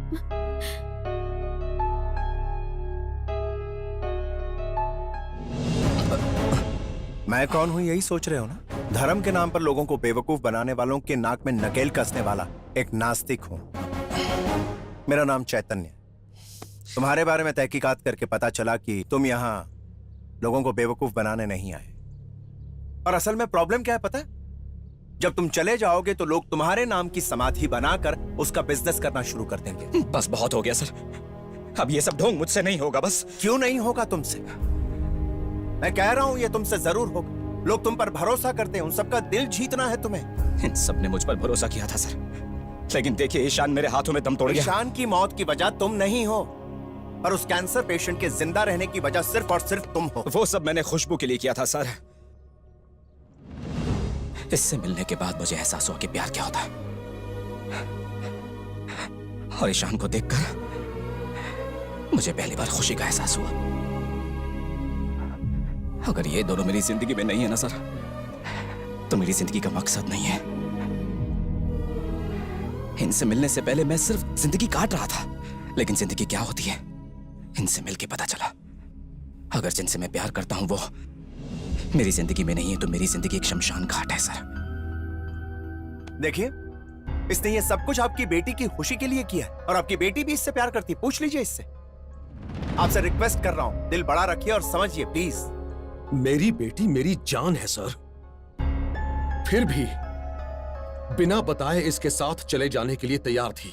मैं कौन हूं यही सोच रहे हो ना? धर्म के नाम पर लोगों को बेवकूफ बनाने वालों के नाक में नकेल कसने वाला एक नास्तिक हूं। मेरा नाम चैतन्य। तुम्हारे बारे में तहकीकात करके पता चला कि तुम यहां लोगों को बेवकूफ बनाने नहीं आए। और असल में प्रॉब्लम क्या है पता है? जब तुम चले जाओगे तो लोग तुम्हारे नाम की समाधि बनाकर उसका बिजनेस करना शुरू कर देंगे। बस बहुत हो गया सर, अब ये सब ढोंग मुझसे नहीं होगा। बस क्यों नहीं होगा तुमसे? मैं कह रहा हूं ये तुमसे जरूर होगा। लोग तुम पर भरोसा करते हैं, उन सबका दिल जीतना है तुम्हें। इन सब ने मुझ पर भरोसा किया था सर, लेकिन देखिए ईशान मेरे हाथों में दम तोड़ गया। ईशान की मौत की वजह तुम नहीं हो, और उस कैंसर पेशेंट के जिंदा रहने की वजह सिर्फ और सिर्फ तुम हो। वो सब मैंने खुशबू के लिए किया था सर। इससे मिलने के बाद मुझे एहसास हुआ कि प्यार क्या होता है, और ईशान को देखकर मुझे पहली बार खुशी का एहसास हुआ। अगर ये दोनों मेरी जिंदगी में नहीं है ना सर, तो मेरी जिंदगी का मकसद नहीं है। इनसे मिलने से पहले मैं सिर्फ जिंदगी काट रहा था, लेकिन जिंदगी क्या होती है इनसे मिलके पता चला। अगर जिनसे मैं प्यार करता हूं वो मेरी जिंदगी में नहीं है, तो मेरी जिंदगी एक शमशान घाट है सर। देखिए, इसने ये सब कुछ आपकी बेटी की खुशी के लिए किया है, और आपकी बेटी भी इससे प्यार करती है। पूछ लीजिए इससे। आपसे रिक्वेस्ट कर रहा हूं, दिल बड़ा रखिए और समझिए प्लीज। मेरी बेटी मेरी जान है सर, फिर भी बिना बताए इसके साथ चले जाने के लिए तैयार थी।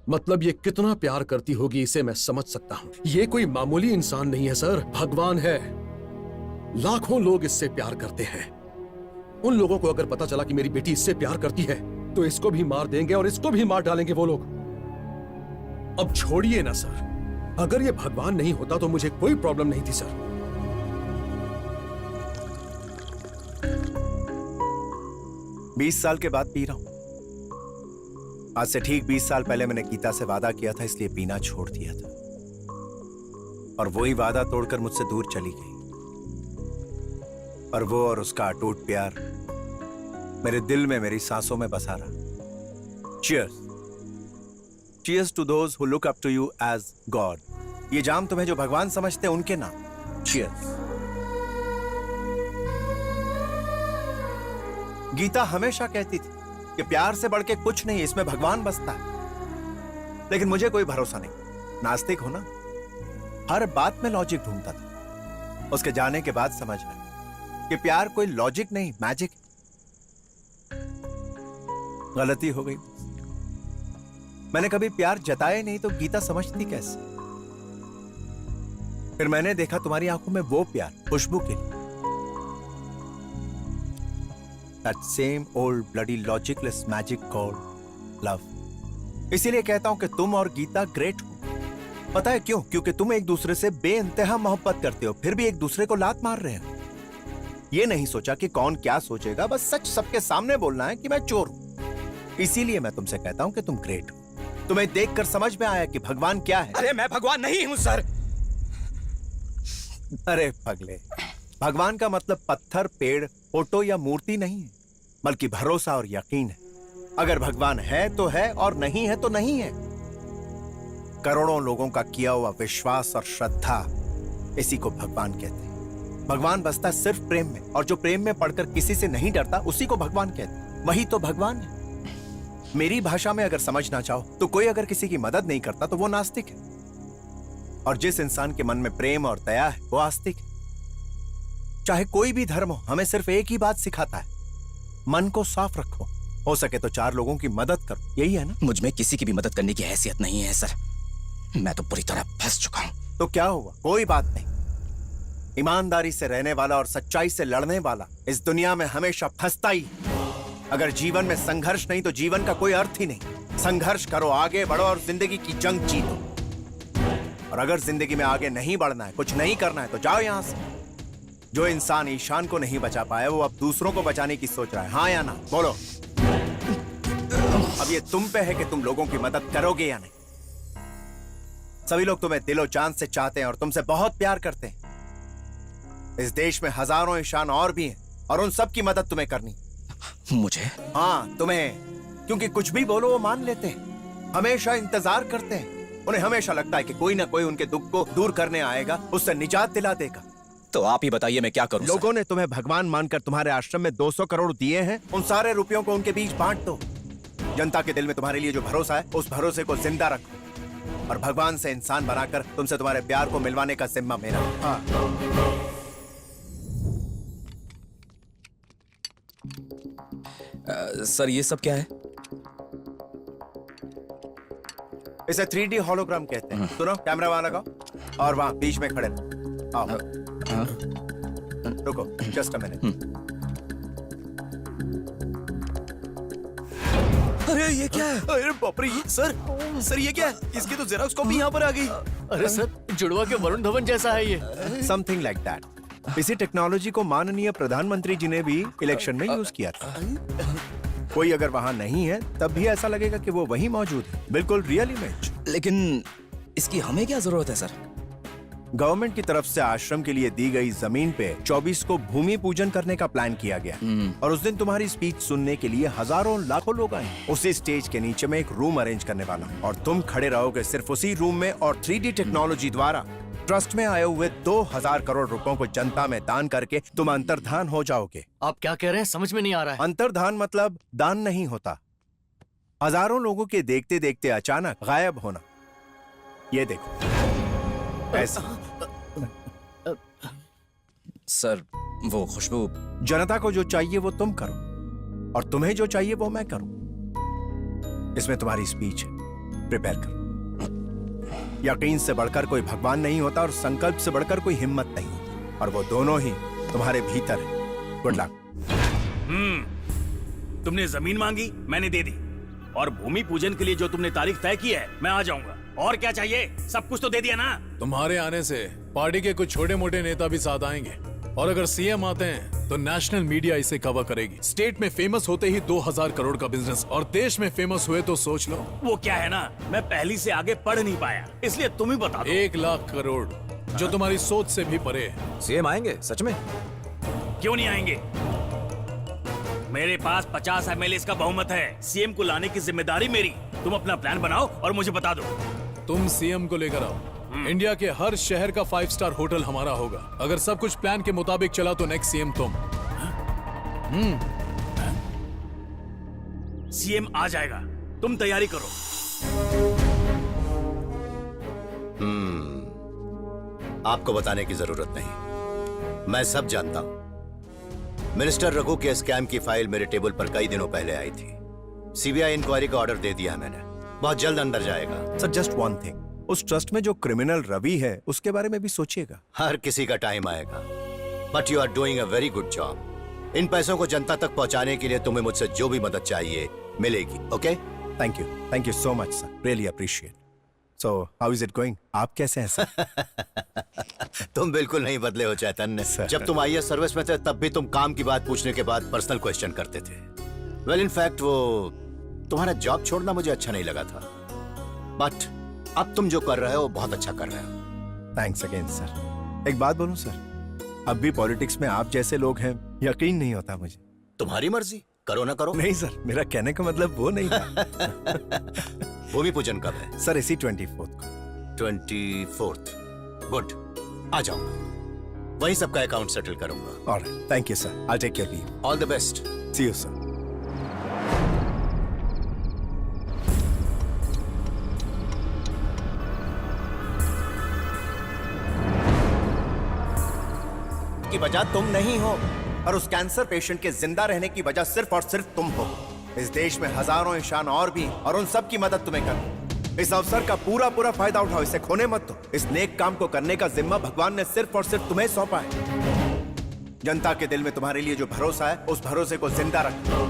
मतलब ये कितना प्यार करती होगी इसे मैं समझ सकता हूं। ये कोई मामूली इंसान नहीं है सर, भगवान है। लाखों लोग इससे प्यार करते हैं। उन लोगों को अगर पता चला कि मेरी बेटी इससे प्यार करती है तो इसको भी मार देंगे और इसको भी मार डालेंगे वो लोग। अब छोड़िए ना सर, अगर ये भगवान नहीं होता तो मुझे कोई प्रॉब्लम नहीं थी सर। 20 साल के बाद पी रहा हूं। आज से ठीक 20 साल पहले मैंने गीता से वादा किया था, इसलिए पीना छोड़ दिया था, और वही वादा तोड़कर मुझसे दूर चली गई। और वो और उसका अटूट प्यार मेरे दिल में, मेरी सांसों में बसा रहा। Cheers. Cheers to those who look up to you as God. ये जाम तुम्हें जो भगवान समझते हैं उनके नाम। Cheers. गीता हमेशा कहती थी कि प्यार से बढ़ के कुछ नहीं, इसमें भगवान बसता है। लेकिन मुझे कोई भरोसा नहीं। नास्तिक हो ना, हर बात में लॉजिक ढूंढता था। उसके जाने के बाद समझ में कि प्यार कोई लॉजिक नहीं, मैजिक। गलती हो गई। मैंने कभी प्यार जताया नहीं, तो गीता समझती कैसे? फिर मैंने देखा तुम्हारी आंखों में वो प्यार, खुशबू के लिए। That same old bloody logicless magic called love. इसीलिए कहता हूं कि तुम और गीता ग्रेट हो। पता है क्यों? क्योंकि तुम एक दूसरे से बेइंतहा मोहब्बत करते हो, फिर भी एक दूसरे को लात मार रहे हो। ये नहीं सोचा कि कौन क्या सोचेगा, बस सच सबके सामने बोलना है कि मैं चोर हूं। इसीलिए मैं तुमसे कहता हूं कि तुम ग्रेट हो। तुम्हें देखकर समझ में आया कि भगवान क्या है। अरे मैं भगवान नहीं हूं सर। अरे पगले, भगवान का मतलब पत्थर, पेड़, फोटो या मूर्ति नहीं है, बल्कि भरोसा और यकीन है। अगर भगवान है तो है, और नहीं है तो नहीं है। करोड़ों लोगों का किया हुआ विश्वास और श्रद्धा, इसी को भगवान कहते हैं। भगवान बसता सिर्फ प्रेम में, और जो प्रेम में पड़कर किसी से नहीं डरता उसी को भगवान कहते हैं। वही तो भगवान है। मेरी भाषा में अगर समझना चाहो तो कोई अगर किसी की मदद नहीं करता तो वो नास्तिक है, और जिस इंसान के मन में प्रेम और दया है वो आस्तिक है। चाहे कोई भी धर्म हो, हमें सिर्फ एक ही बात सिखाता है, मन को साफ रखो, हो सके तो 4 लोगों की मदद करो। यही है ना? मुझ में किसी की भी मदद करने की हैसियत नहीं है सर। मैं तो पूरी तरह फंस चुका हूं। तो क्या हुआ? कोई बात नहीं। ईमानदारी से रहने वाला और सच्चाई से लड़ने वाला इस दुनिया में हमेशा फंसता ही। अगर जीवन में संघर्ष नहीं तो जीवन का कोई अर्थ ही नहीं। संघर्ष करो, आगे बढ़ो और जिंदगी की जंग जीतो। और अगर जिंदगी में आगे नहीं बढ़ना है, कुछ नहीं करना है, तो जाओ यहां से। जो इंसान ईशान को नहीं बचा पाया वो अब दूसरों को बचाने की सोच रहा है। हाँ या ना? बोलो। अब ये तुम पे है कि तुम लोगों की मदद करोगे या नहीं। सभी लोग तुम्हें दिलो जान से चाहते हैं और तुमसे बहुत प्यार करते हैं। इस देश में हजारों ईशान और भी हैं, और उन सब की मदद तुम्हें करनी। मुझे? हाँ तुम्हें, क्योंकि कुछ भी बोलो वो मान लेते हैं। हमेशा इंतजार करते हैं। उन्हें हमेशा लगता है कि कोई ना कोई उनके दुख को दूर करने आएगा, उससे निजात दिला देगा। तो आप ही बताइए मैं क्या करूं? लोगों ने तुम्हें भगवान मानकर तुम्हारे आश्रम में 200 करोड़ दिए हैं। उन सारे रुपयों को उनके बीच बांट दो। जनता के दिल में तुम्हारे लिए जो भरोसा है, उस भरोसे को जिंदा रखो और भगवान से इंसान बनाकर तुमसे तुम्हारे प्यार को मिलवाने का जिम्मा मेरा। हाँ। सर ये सब क्या है? इसे 3D होलोग्राम कहते हैं। सुनो, कैमरा वहां लगाओ और वहां बीच में खड़े रहो। आओ। रुको, जस्ट अ मिनट। अरे ये क्या है? अरे बाप रे, सर ये क्या है? इसकी तो जेरॉक्स कॉपी यहाँ पर आ गई। अरे सर, जुड़वा के वरुण धवन जैसा है ये। Something like that. इसी टेक्नोलॉजी को माननीय प्रधानमंत्री जी ने भी इलेक्शन में यूज किया था। कोई अगर वहां नहीं है तब भी ऐसा लगेगा कि वो वहीं मौजूद है। बिल्कुल रियल इमेज। लेकिन इसकी हमें क्या जरूरत है सर? गवर्नमेंट की तरफ से आश्रम के लिए दी गई जमीन पे 24 को भूमि पूजन करने का प्लान किया गया और उस दिन तुम्हारी स्पीच सुनने के लिए हजारों लाखों लोग आए। उसी स्टेज के नीचे में एक रूम अरेंज करने वाला हूं और तुम खड़े रहोगे सिर्फ उसी रूम में और 3D टेक्नोलॉजी द्वारा ट्रस्ट में आए हुए 2000 करोड़ रुपयों को जनता में दान करके तुम अंतर्धान हो जाओगे। आप क्या कह रहे हैं? समझ में नहीं आ रहा है। अंतर्धान मतलब दान नहीं होता, हजारों लोगों के देखते देखते अचानक गायब होना। ये देखो ऐसे। सर वो खुशबू। जनता को जो चाहिए वो तुम करो और तुम्हें जो चाहिए वो मैं करूं। इसमें तुम्हारी स्पीच है, प्रिपेयर करो। यकीन से बढ़कर कोई भगवान नहीं होता और संकल्प से बढ़कर कोई हिम्मत नहीं होती और वो दोनों ही तुम्हारे भीतर है। Good luck. तुमने जमीन मांगी, मैंने दे दी, और भूमि पूजन के लिए जो तुमने तारीख तय की है, मैं आ जाऊंगा। और क्या चाहिए? सब कुछ तो दे दिया ना। तुम्हारे आने से पार्टी के कुछ छोटे मोटे नेता भी साथ आएंगे और अगर सीएम आते हैं तो नेशनल मीडिया इसे कवर करेगी। स्टेट में फेमस होते ही 2000 करोड़ का बिजनेस और देश में फेमस हुए तो सोच लो। वो क्या है ना, मैं पहली से आगे पढ़ नहीं पाया, इसलिए तुम ही बता दो। 1 लाख करोड़, जो तुम्हारी सोच से भी परे है। सीएम आएंगे सच में? क्यों नहीं आएंगे? मेरे पास 50 MLA का बहुमत है। सीएम को लाने की जिम्मेदारी मेरी। तुम अपना प्लान बनाओ और मुझे बता दो। तुम सीएम को लेकर आओ। इंडिया के हर शहर का 5 स्टार होटल हमारा होगा। अगर सब कुछ प्लान के मुताबिक चला तो नेक्स्ट सीएम तुम। सीएम आ जाएगा, तुम तैयारी करो। आपको बताने की जरूरत नहीं, मैं सब जानता हूं। मिनिस्टर रघु के स्कैम की फाइल मेरे टेबल पर कई दिनों पहले आई थी। सीबीआई इंक्वायरी का ऑर्डर दे दिया मैंने, बहुत जल्द अंदर जाएगा। सर जस्ट वन थिंग, उस ट्रस्ट में जो क्रिमिनल रवि है उसके बारे में भी सोचिएगा। हर किसी का टाइम आएगा, but you are doing a very good job. इन पैसों को जनता तक पहुंचाने के लिए तुम्हें मुझसे जो भी मदद चाहिए मिलेगी। Okay? Thank you so much sir, really appreciate. So how is it going? आप कैसे हैं सर? तुम बिल्कुल नहीं बदले हो चैतन्य। जब तुम आईएएस सर्विस में थे तब भी तुम काम की बात पूछने के बाद पर्सनल क्वेश्चन करते थे। वेल, इनफैक्ट वो तुम्हारा जॉब छोड़ना मुझे अच्छा नहीं लगा था, बट अब तुम जो कर रहे हो वो बहुत अच्छा कर रहे हो। Thanks again sir. एक बात बोलूं सर, अब भी पॉलिटिक्स में आप जैसे लोग हैं, यकीन नहीं होता मुझे। तुम्हारी मर्जी, करो ना करो। नहीं सर, मेरा कहने का मतलब वो नहीं था। भूमि पूजन कब है? सर इसी 24 को। 24th। गुड, आ जाऊंगा, वहीं सबका अकाउंट सेटल करूंगा। Alright, thank you sir, I take care leave. All the best. See you sir. की वजह तुम नहीं हो और उस कैंसर पेशेंट के जिंदा रहने की वजह सिर्फ और सिर्फ तुम हो। इस देश में हजारों इंसान और भी, और उन सब की मदद तुम्हें करनी। इस अवसर का पूरा फायदा उठाओ, इसे खोने मत दो। इस नेक काम को करने का जिम्मा भगवान ने सिर्फ और सिर्फ तुम्हें सौंपा है। जनता के दिल में तुम्हारे लिए जो भरोसा है, उस भरोसे को जिंदा रखो।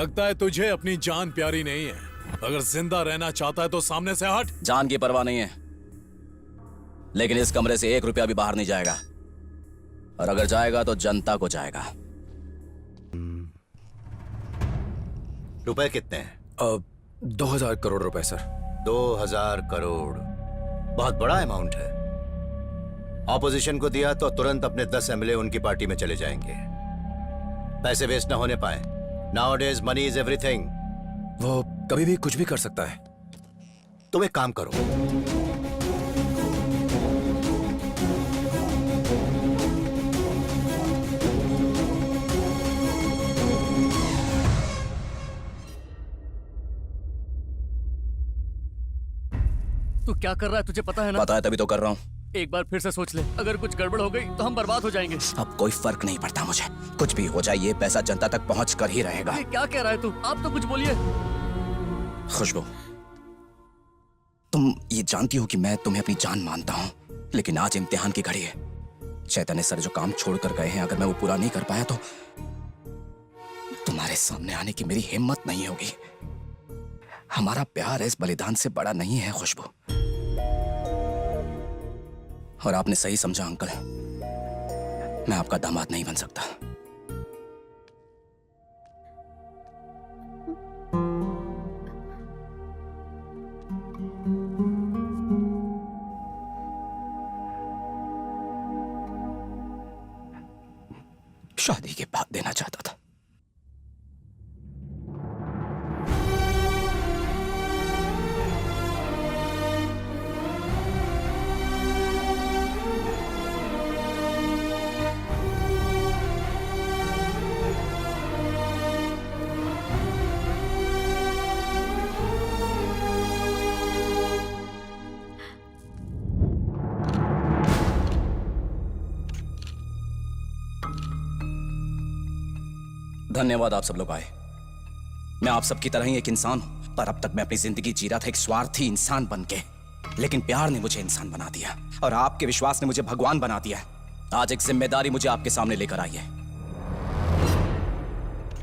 लगता है तुझे अपनी जान प्यारी नहीं है। अगर जिंदा रहना चाहता है तो सामने से हट। जान की परवाह नहीं है, लेकिन इस कमरे से 1 रुपया भी बाहर नहीं जाएगा, और अगर जाएगा तो जनता को जाएगा। रुपए कितने हैं? 2000 करोड़ रुपए सर। 2000 करोड़ बहुत बड़ा अमाउंट है। ऑपोजिशन को दिया तो तुरंत अपने 10 एमएलए उनकी पार्टी में चले जाएंगे, पैसे वेस्ट ना होने पाए। Nowadays money is everything. वो कभी भी कुछ भी कर सकता है। तुम एक काम करो, तू क्या कर रहा है तुझे पता है ना? पता है, तभी तो कर रहा हूं। एक बार फिर से सोच ले, अगर कुछ गड़बड़ हो गई तो हम बर्बाद हो जाएंगे। अब कोई फर्क नहीं पड़ता मुझे, कुछ भी हो जाए ये पैसा जनता तक पहुंच कर ही रहेगा। ये क्या कह रहा है तू? आप तो कुछ बोलिए। खुशबू, तुम ये जानती हो कि मैं तुम्हें अपनी जान मानता हूं, लेकिन आज इम्तिहान की घड़ी है। चैतन्य सर जो काम छोड़ कर गए हैं, अगर मैं वो पूरा नहीं कर पाया तो तुम्हारे सामने आने की मेरी हिम्मत नहीं होगी। हमारा प्यार इस बलिदान से बड़ा नहीं है खुशबू। और आपने सही समझा अंकल, मैं आपका दामाद नहीं बन सकता। शादी के बाद देना चाहता था। धन्यवाद, आप सब लोग आए। मैं आप सबकी तरह ही एक इंसान हूं, पर अब तक मैं अपनी जिंदगी जी रहा था एक स्वार्थी इंसान बन के, लेकिन प्यार ने मुझे इंसान बना दिया और आपके विश्वास ने मुझे भगवान बना दिया। आज एक जिम्मेदारी मुझे आपके सामने लेकर आई है।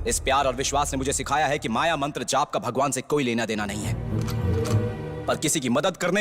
इस प्यार और विश्वास ने मुझे सिखाया है कि माया मंत्र जाप का भगवान से कोई लेना देना नहीं है, पर किसी की मदद करने